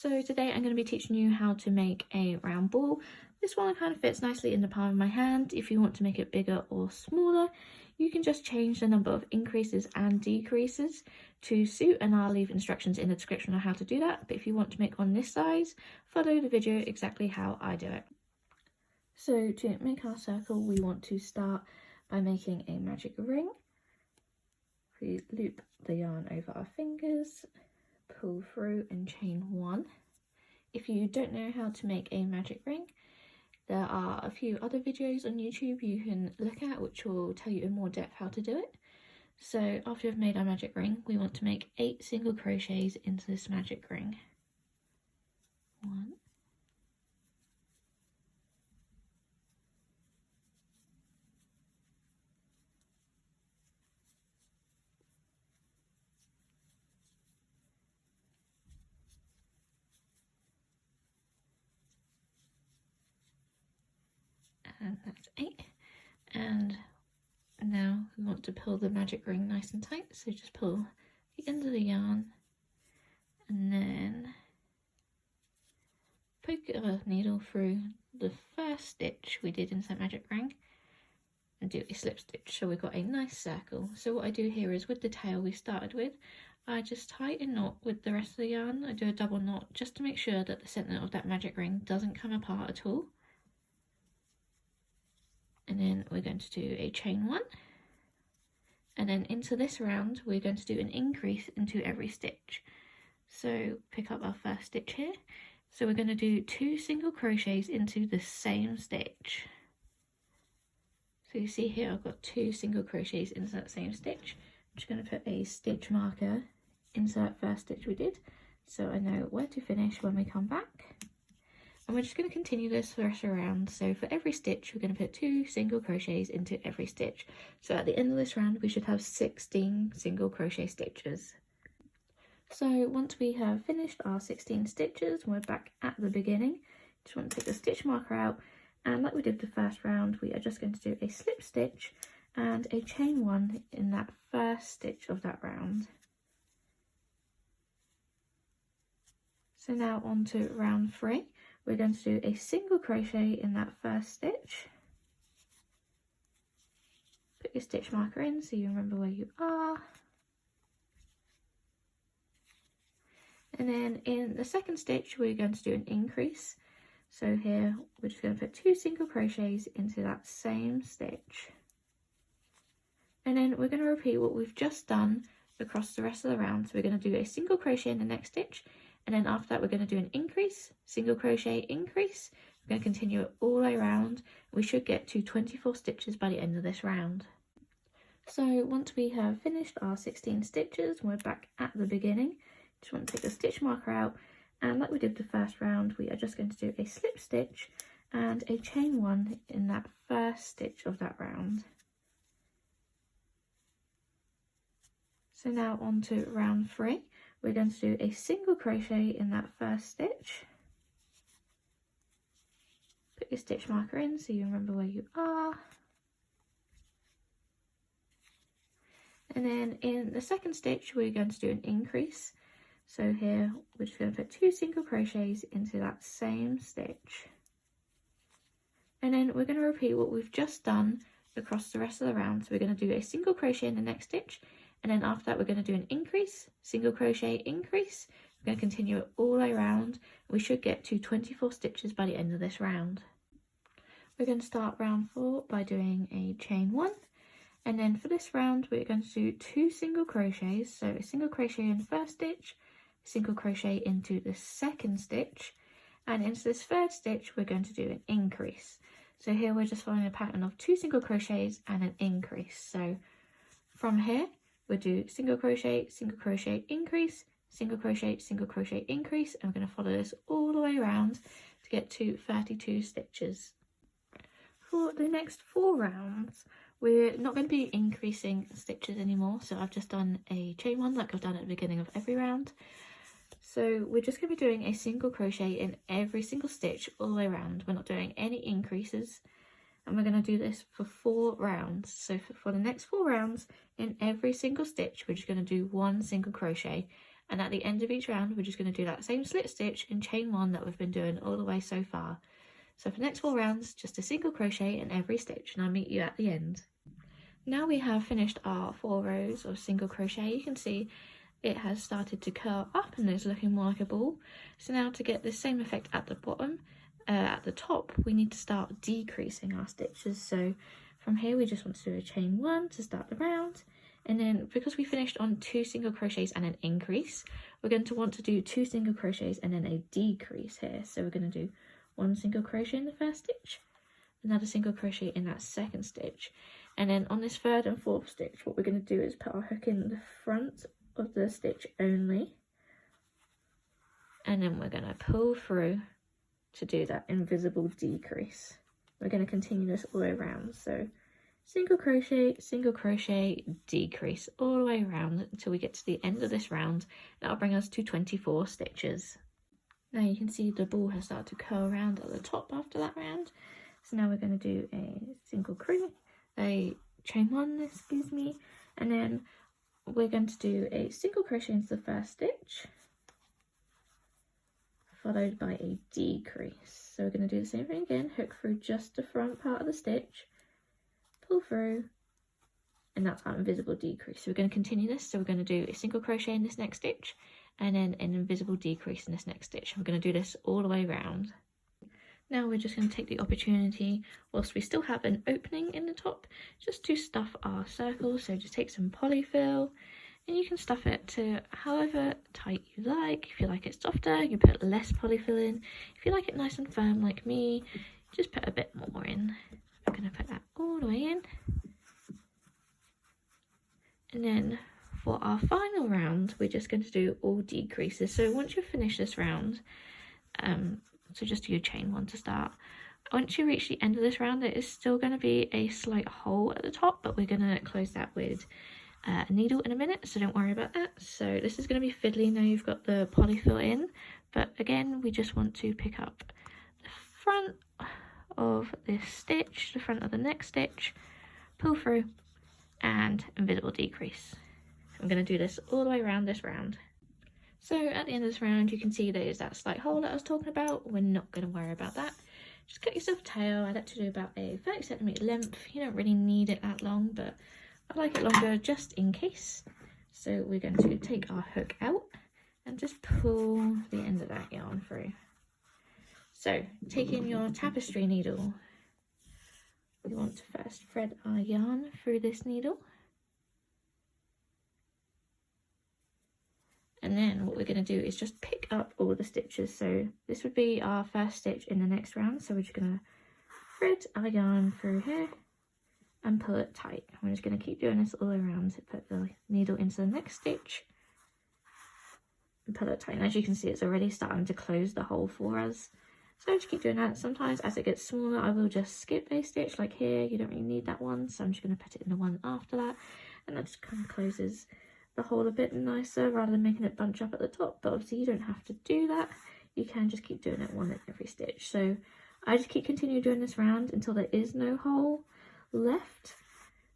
So today I'm going to be teaching you how to make a round ball. This one kind of fits nicely in the palm of my hand. If you want to make it bigger or smaller, you can just change the number of increases and decreases to suit, and I'll leave instructions in the description on how to do that. But if you want to make one this size, follow the video exactly how I do it. So to make our circle, we want to start by making a magic ring. We loop the yarn over our fingers, pull through and chain one. If you don't know how to make a magic ring, there are a few other videos on YouTube you can look at which will tell you in more depth how to do it. So after we've made our magic ring, we want to make 8 single crochets into this magic ring. 1, and that's 8. And now we want to pull the magic ring nice and tight, so just pull the end of the yarn and then poke a needle through the first stitch we did into that magic ring and do a slip stitch, so we've got a nice circle. So what I do here is with the tail we started with, I just tie a knot with the rest of the yarn. I do a double knot just to make sure that the centre of that magic ring doesn't come apart at all. And then we're going to do a chain 1, and then into this round we're going to do an increase into every stitch. So pick up our first stitch here, so we're going to do 2 single crochets into the same stitch. So you see here I've got 2 single crochets into that same stitch. I'm just going to put a stitch marker into that first stitch we did, so I know where to finish when we come back. And we're just going to continue this for the rest of the round. So for every stitch, we're going to put 2 single crochets into every stitch. So at the end of this round, we should have 16 single crochet stitches. So once we have finished our 16 stitches, we're back at the beginning. Just want to take the stitch marker out, and like we did the first round, we are just going to do a slip stitch and a chain 1 in that first stitch of that round. So now on to round 3. We're going to do a single crochet in that first stitch. Put your stitch marker in so you remember where you are. And then in the second stitch, we're going to do an increase. So here, we're just going to put 2 single crochets into that same stitch. And then we're going to repeat what we've just done across the rest of the round. So we're going to do a single crochet in the next stitch, and then after that we're going to do an increase, single crochet, increase. We're going to continue it all the way around. We should get to 24 stitches by the end of this round. So once we have finished our 16 stitches, we're back at the beginning. Just want to take the stitch marker out, and like we did the first round, we are just going to do a slip stitch and a chain 1 in that first stitch of that round. So now on to round 3. We're going to do a single crochet in that first stitch. Put your stitch marker in so you remember where you are. And then in the second stitch, we're going to do an increase. So here, we're just going to put 2 single crochets into that same stitch. And then we're going to repeat what we've just done across the rest of the round. So we're going to do a single crochet in the next stitch, and then after that we're going to do an increase, single crochet, increase. We're going to continue it all the way around. We should get to 24 stitches by the end of this round. We're going to start round 4 by doing a chain 1, and then for this round we're going to do 2 single crochets. So a single crochet in the first stitch, a single crochet into the second stitch, and into this third stitch we're going to do an increase. So here we're just following a pattern of 2 single crochets and an increase. So from here we'll do single crochet, increase, single crochet, increase, and we're going to follow this all the way around to get to 32 stitches. For the next 4 rounds, we're not going to be increasing stitches anymore, so I've just done a chain 1 like I've done at the beginning of every round. So we're just going to be doing a single crochet in every single stitch all the way around. We're not doing any increases, and we're going to do this for 4 rounds. So for the next 4 rounds, in every single stitch we're just going to do 1 single crochet, and at the end of each round we're just going to do that same slip stitch and chain 1 that we've been doing all the way so far. So for the next 4 rounds, just a single crochet in every stitch, and I'll meet you at the end. Now we have finished our 4 rows of single crochet. You can see it has started to curl up and it's looking more like a ball. So now to get the same effect at the bottom, at the top, we need to start decreasing our stitches. So from here we just want to do a chain 1 to start the round, and then because we finished on 2 single crochets and an increase, we're going to want to do 2 single crochets and then a decrease here. So we're going to do 1 single crochet in the first stitch, another single crochet in that second stitch, and then on this 3rd and 4th stitch what we're going to do is put our hook in the front of the stitch only, and then we're going to pull through to do that invisible decrease. We're going to continue this all the way around, so single crochet, decrease all the way around until we get to the end of this round. That'll bring us to 24 stitches. Now you can see the ball has started to curl around at the top after that round. So now we're going to do a single crochet, a chain 1, excuse me, and then we're going to do a single crochet into the first stitch, followed by a decrease. So we're going to do the same thing again, hook through just the front part of the stitch, pull through, and that's our invisible decrease. So we're going to continue this. So we're going to do a single crochet in this next stitch, and then an invisible decrease in this next stitch. We're going to do this all the way around. Now we're just going to take the opportunity, whilst we still have an opening in the top, just to stuff our circles. So just take some polyfill, and you can stuff it to however tight you like. If you like it softer, you put less polyfill in. If you like it nice and firm like me, just put a bit more in. I'm going to put that all the way in. And then for our final round, we're just going to do all decreases. So once you've finished this round, so just do your chain 1 to start. Once you reach the end of this round, there is still going to be a slight hole at the top, but we're going to close that with a needle in a minute, so don't worry about that. So this is going to be fiddly now you've got the polyfill in, but again we just want to pick up the front of this stitch, the front of the next stitch, pull through, and invisible decrease. I'm going to do this all the way around this round. So at the end of this round you can see there's that slight hole that I was talking about. We're not going to worry about that. Just cut yourself a tail. I like to do about a 30cm length. You don't really need it that long, but I like it longer just in case. So we're going to take our hook out and just pull the end of that yarn through. So taking your tapestry needle, we want to first thread our yarn through this needle. And then what we're going to do is just pick up all the stitches. So this would be our first stitch in the next round. So we're just going to thread our yarn through here and pull it tight. We're just going to keep doing this all around to put the needle into the next stitch and pull it tight. And as you can see, it's already starting to close the hole for us. So just keep doing that. Sometimes as it gets smaller, I will just skip a stitch like here. You don't really need that one. So I'm just going to put it in the one after that. And that just kind of closes the hole a bit nicer rather than making it bunch up at the top. But obviously you don't have to do that. You can just keep doing it one in every stitch. So I just keep continuing doing this round until there is no hole left.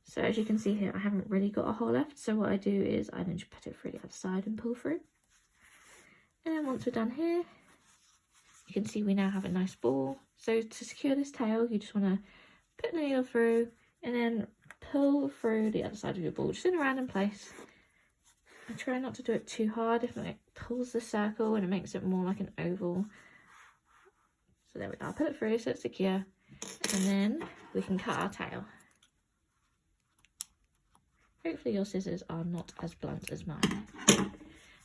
So as you can see here, I haven't really got a hole left. So what I do is I then just put it through the other side and pull through. And then once we're done here, you can see we now have a nice ball. So to secure this tail, you just want to put the needle through and then pull through the other side of your ball, just in a random place. I try not to do it too hard if it pulls the circle and it makes it more like an oval. So there we go, I'll put it through so it's secure, and then we can cut our tail. Hopefully your scissors are not as blunt as mine.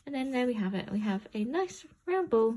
And then there we have it, we have a nice round ball